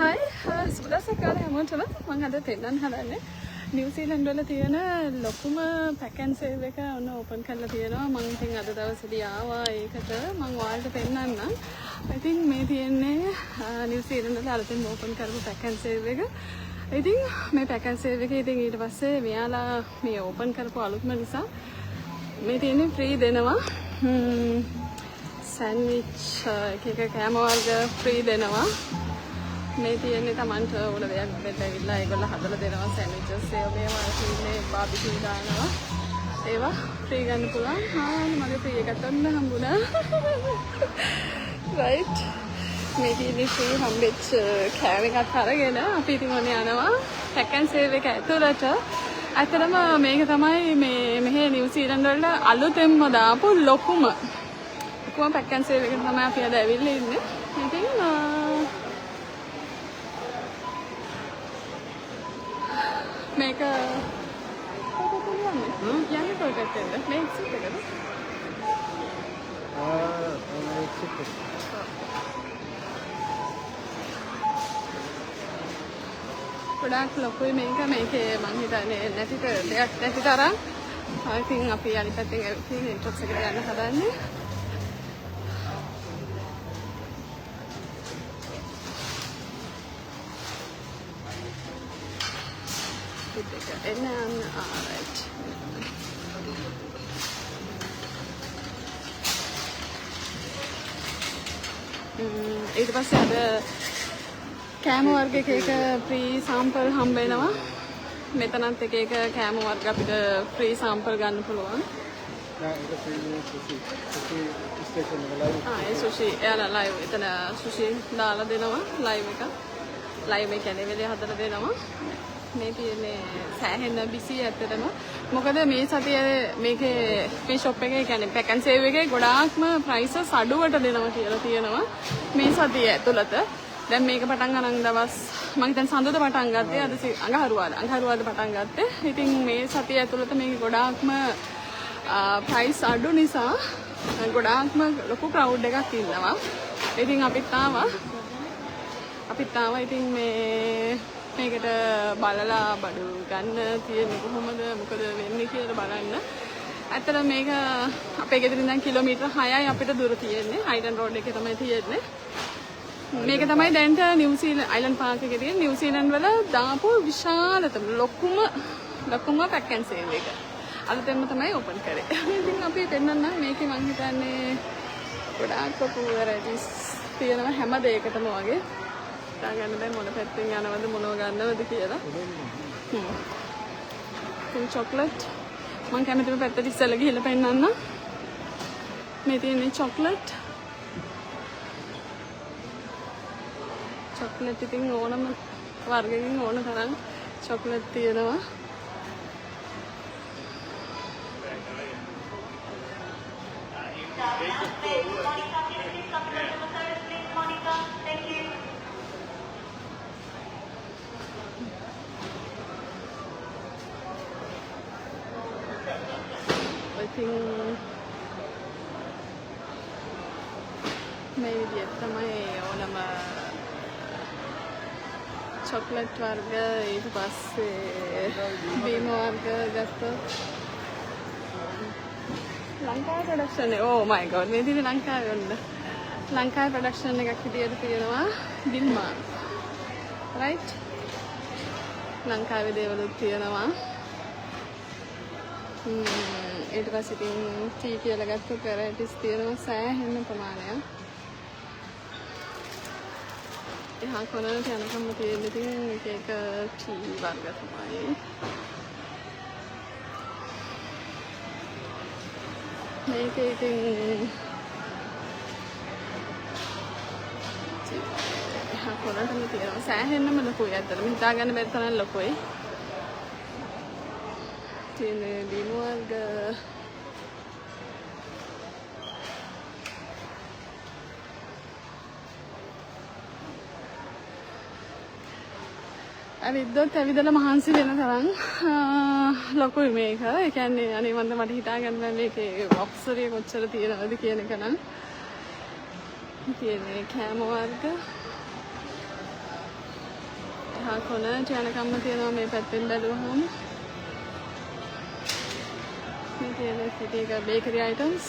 Hi, සුබදසකාල හැමෝටම මම අද පෙන්නන්න හදන්නේ නිව්සීලන්ත වල තියෙන ලොකුම පැක් ඇන්ඩ් සේව් එක ඔන්න ඕපන් කරලා තියෙනවා. මම ඉතින් අද දවසේදී ආවා ඒකට මම ඔයාලට පෙන්නන්නම්. ඉතින් මේ තියෙන්නේ නිව්සීලන්ත වල අලුතෙන් ඕපන් කරපු පැක් ඇන්ඩ් සේව් එක. ඉතින් මේ පැක් ඇන්ඩ් සේව් එකේ ඉතින් ඊට පස්සේ මෙයාලා මේ ඕපන් කරපු අලුත්ම නිසා මේ තියෙන්නේ ෆ්‍රී දෙනවා. සෑන්ඩ්විච් එක කෑම වර්ග ෆ්‍රී දෙනවා. මේ තියෙන්නේ Tamanට ඕන දෙයක් දෙන්න ඇවිල්ලා ඒගොල්ලෝ හදලා දෙනවා සෑන්ඩ්විචස් ඒවා මේවා තියෙන්නේ බාබිකියු දානවා ඒවා ෆ්‍රී ගන්න පුළුවන්. මගේ ෆ්‍රී එකක් ගන්න හම්බුණා. රයිට් මේ තියෙන්නේ ෆ්‍රී හම්බෙච්ච කෑම එකක් අරගෙන අපි ඉතින් ඔන්න යනවා පැක් ඇන්ඩ් සේව් එක ඇතුළට. ඇත්තටම මේක තමයි මේ මෙහි නිව්සීලන්ත වල අලුතෙන්ම දාපු ලොකුම පැක් ඇන්ඩ් සේව් එකට තමයි අපි අද ඇවිල්ලා ඉන්නේ. ඉතින් මේක යන්නේ කොයි පැත්තෙන්ද? මේ එක්සිට් එකද? එක්සිට් එක. ගොඩාක් ලොකුයි මේක. මේකේ මං හිතන්නේ දෙයක් නැති තරම්. ඉතින් අපි අනිත් පැත්තෙන් ඇවිත් එන්ට්‍රන්ස් එකට යන්න හදන්නේ. And then, alright. ඊට පස්සේ අද කෑම වර්ග එක ෆ්‍රී සාම්පල් හම්බ වෙනවා. මෙතනත් එක කෑම වර්ග අපිට ෆ්‍රී සාම්පල් ගන්න පුළුවන්. ඒ සුෂි එයාලා ලයිව් එතන සුෂි දාලා දෙනවා ලයිව් එක. ලයිව් එක කියන්නේ වෙලේ හදලා දෙනවා. මේ තියෙන්නේ සෑහෙන බිසි ඇත්තටම. මොකද මේ සතියේ මේකේ මේ ෂොප් එකේ කියන්නේ පැක් ඇන්ඩ් සේව් එකේ ගොඩාක්ම ප්‍රයිසස් අඩුවට දෙනවා කියලා තියෙනවා මේ සතිය ඇතුළත. දැන් මේක පටන් ගන්න දවස් මම හිතන්නේ සඳුදා පටන් ගත්තේ අද අඟහරුවාද පටන් ගත්තේ. ඉතින් මේ සතිය ඇතුළත මේක ගොඩාක්ම ප්‍රයිස් අඩු නිසා ගොඩාක්ම ලොකු ක්‍රවුඩ් එකක් ඉන්නවා. ඉතින් අපිත් ආවා. ඉතින් මේකට බලලා බඩු ගන්න තියෙන්නේ කොහොමද මොකද වෙන්නේ කියලා බලන්න. ඇත්තට මේක අපේ ගෙදරින් දැන් කිලෝමීටර් 6යි අපිට දුර තියෙන්නේ. අයිලන්ඩ් රෝඩ් එකේ තමයි තියෙන්නේ. මේක තමයි දැන්ට නිව්සීලන්ත අයිලන්ඩ් පාර්ක් එකේ තියෙන නිව්සීලන්ත වල දාපු විශාලතම ලොකුම පැක් ඇන්ඩ් සේව් එක. අලුතෙන්ම තමයි ඕපන් කරේ. ඉතින් අපි පෙන්නන්න මේකේ මං හිතන්නේ ගොඩාක් ලොකු වැරයිටිස් තියෙනවා හැම දෙයකටම වගේ. ගන්න දැන් මොන පැත්තෙන් යනවද මොනව ගන්නවද කියලා. ඉතින් චොක්ලට් මම කැමතිම පැත්තට ඉස්සෙල්ලා ගිහලා පෙන්නන්න. මේ තියෙන්නේ චොක්ලට් ඉතින් ඕනම වර්ගකින් ඕන තරම් චොක්ලට් තියෙනවා. මේ විදිහට තමයි ඕනම චොක්ලට් වර්ග ඊට පස්සේ බීම වර්ග ගත්තොත් ලංකාවේ ප්‍රොඩක්ෂන් එක oh my god මේ තියෙන ලංකාවේ ප්‍රොඩක්ෂන් එකක් විදියට තියෙනවා ඩිල්මා right ලංකාවේ දේවලුත් තියෙනවා. ඊට පස්සේ ඉතින් ටී කියලා ගත්තොත් වැරයිටිස් තියෙනවා සෑහෙන ප්‍රමාණයක්. එහා කොනට යනකම් තියෙන ඉතින් එක ටී වර්ග තමයි. මේක ඉතින් එහා කොනටම තියෙනවා සෑහෙනම ලොකුයි. ඇත්තටම හිතාගන්න බැරි තරම් ලොකුයි. Tiene limón ඇවිද්දොත් ඇවිදලා මහන්සි වෙන තරම් ලොකුයි මේක. ඒ කියන්නේ අනේ මට හිතාගන්න බෑ මේකේ බොක්ස් එකේ කොච්චර තියෙනවද කියන එක නම්. තියෙන්නේ කෑම වර්ග එහා කොනට යනකම්ම තියෙනවා මේ පැත්තෙන් බැලුවහම. මේ තියෙන සිටි එක බේකරි අයිටම්ස්.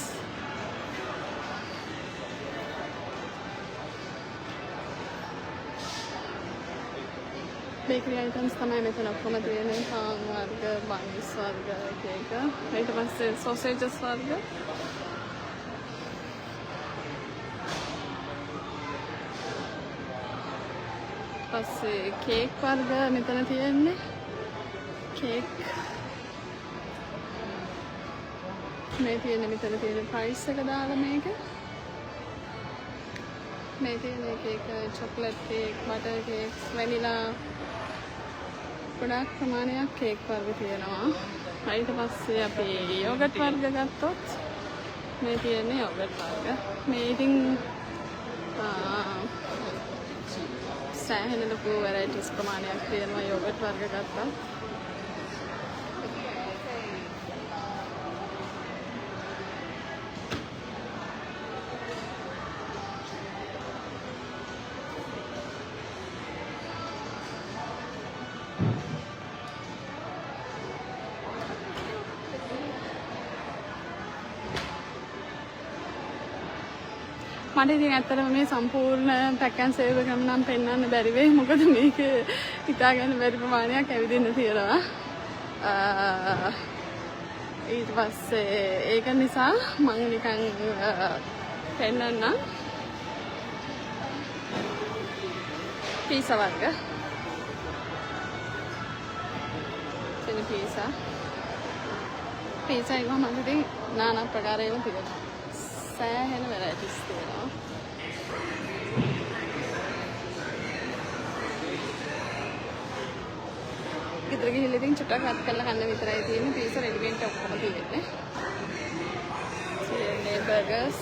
බේකරි අයිටම්ස් තමයි මෙතන ඔක්කොම තියෙන්නේ. පාන් වර්ග, බන්ස් වර්ග එක එක. ඊට පස්සේ සොසේජස් වර්ග. පස්සේ කේක් වර්ග මෙතන තියෙන්නේ. කේක් මේ තියෙන මෙතන තියෙන ප්‍රයිස් එක දාලා මේක. මේ තියෙන cake chocolate cake, butter cake, vanilla ගොඩාක් ප්‍රමාණයක් කේක් වර්ග තියෙනවා. ඊට පස්සේ අපි යෝගට් වර්ග ගත්තොත් මේ තියෙන්නේ යෝගට් වර්ග. මේ ඉතින් සෑහෙන ලොකු වැරයිටිස් ප්‍රමාණයක් තියෙනවා යෝගට් වර්ග ගත්තා. මට ඉතින් ඇත්තටම මේ සම්පූර්ණ පැක් ඇන්ඩ් සේව් එක නම් පෙන්වන්න බැරි වෙයි. මොකද මේක හිතා ගන්න බැරි ප්‍රමාණයක් ඇවිදින්න තියෙනවා. ඊට පස්සේ ඒක නිසා මම නිකන් පෙන්වන්නම්. පීසා වර්ග. එතන පීසා එක මම ඉතින් নানা ප්‍රකාරයෙන් තියෙනවා. සෑහෙන වැරයිටිස් තියෙනවා. ගෙදර ගිහිල්ලා ඉතින් චුට්ටක් රත් කරලා කන්න විතරයි තියෙන්නේ. පීසා රෙඩිමේඩ් ඔක්කොම තියෙන්නේ. තියෙන්නේ බර්ගර්ස්.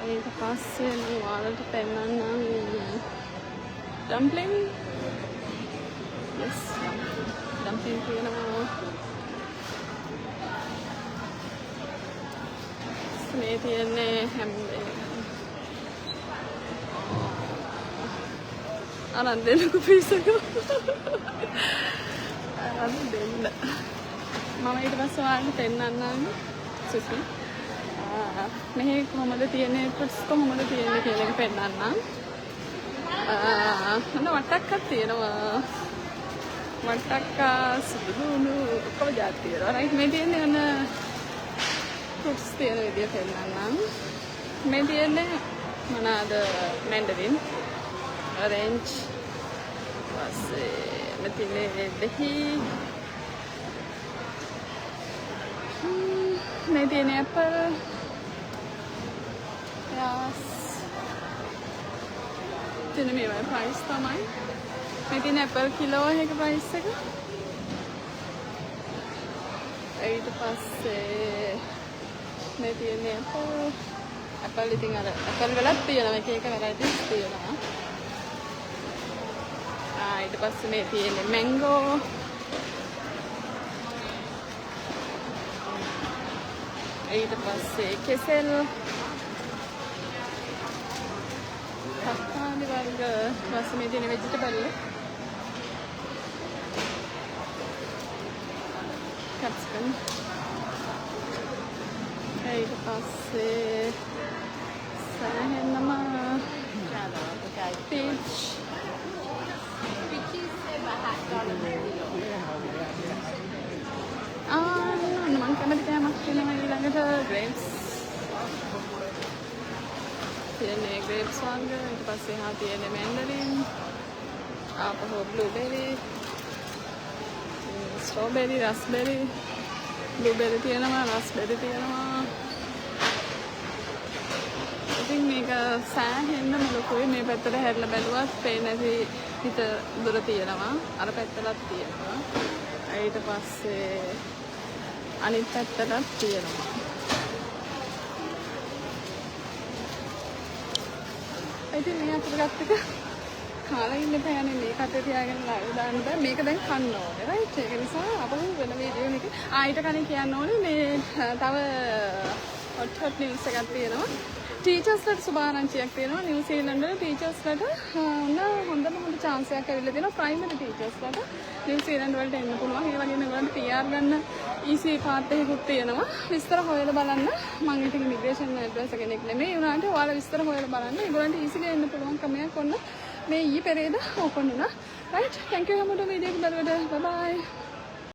ඊට පස්සේ මම ඔයාලට පෙන්නන්නම් ඩම්ප්ලින්. yes ඩම්ප්ලින් තියෙනවා. මේ තියෙන්නේ හැම් අරන් දෙන්නකෝ පීස් එක. අරන් දෙන්න. මම ඊට පස්සේ ඔයාලට පෙන්නන්නම් සුසි. මෙහි කොහොමද තියෙන්නේ ෆුඩ්ස් කොහොමද තියෙන්නේ කියලා එක පෙන්නන්නම්. හොඳ වට්ටක්කක් තියෙනවා. වට්ටක්ක සුදුහුණු ඔක්කොම જાති තියෙනවා. රයිට් මේ තියෙන්නේ අන ෆුඩ්ස් තියෙන විදිය පෙන්නන්නම්. මේ තියෙන්නේ මොනවාද මැන්ඩරින්, ඔරෙන්ජ්, පස්සේ මේ තියෙන්නේ දෙහි, මේ තියෙන්නේ ඇපල්. තියෙන මේවා ප්‍රයිස් තමයි. මේ තියෙන ඇපල් කිලෝ එක ප්‍රයිස් එක. ඊට පස්සේ මේ තියෙන්නේ ඇපල් ඉතින් අර ඇපල් වලත් තියෙනවා එක එක වැරයිටිස් තියෙනවා. ඊට පස්සේ මේ තියෙන්නේ මැංගෝ. ඊට පස්සේ කෙසෙල්, තක්කාලි වර්ග, ඊපස්සේ මේ තියෙන වෙජිටබල්, කැප්සිකම්. ඊට පස්සේ සෑහෙනම පීච්. මම කැමති කෑමක් තියෙනවා ඊළඟට ග්‍රේප්ස්. තියෙන්නේ ග්‍රේප්ස් වර්ග. ඊට පස්සේ හා තියෙන්නේ මැන්ඩරින්. ආපහු බ්ලූබෙරි, ස්ට්‍රෝබෙරි, රස්බෙරි, බ්ලූබෙරි තියෙනවා, රස්බෙරි තියෙනවා. ඉතින් මේක සෑහෙන්නම ලොකුයි. මේ පැත්තට හැරිලා බැලුවත් පේන්නේ නැති හිත දුර තියෙනවා. අර පැත්තටත් තියෙනවා. ඊට පස්සේ අනිත් පැත්තටත් තියෙනවා. ඉතින් මේ අතට ගත්ත එක කාලා ඉන්න බෑනේ මේක අතේ තියාගෙන ලයිව් දාන්න බෑ මේක දැන් කන්න ඕනේ රයිට් ඒක නිසා අපහු වෙන වීඩියෝ එකක ආයෙත් කලින් කියන්න ඕනේ මේ තව hot news එකක් තියෙනවා ටීචර්ස්ලට සුභාරංචියක් තියෙනවා නිව්සීලන්ඩ් වල ටීචර්ස්ලට හොඳම chance එකක් ඇවිල්ලා තියෙනවා ප්‍රයිමරි ටීචර්ස්ලට නිව්සීලන්ඩ් වලට එන්න පුළුවන් ඒ වගේම ඒගොල්ලන්ට PR ගන්න easy path එකකුත් තියෙනවා විස්තර හොයලා බලන්න මම ඉතින් ඉමිග්‍රේෂන් ඇඩ්වයිසර් කෙනෙක් නෙමෙයි උනාට ඔයාලා විස්තර හොයලා බලන්න ඒගොල්ලන්ට easy గా එන්න පුළුවන් ක්‍රමයක් ඔන්න මේ ඊයේ පෙරේද ඕපන් වුණා right thank you හැමෝටම වීඩියෝ එක බලුවට bye bye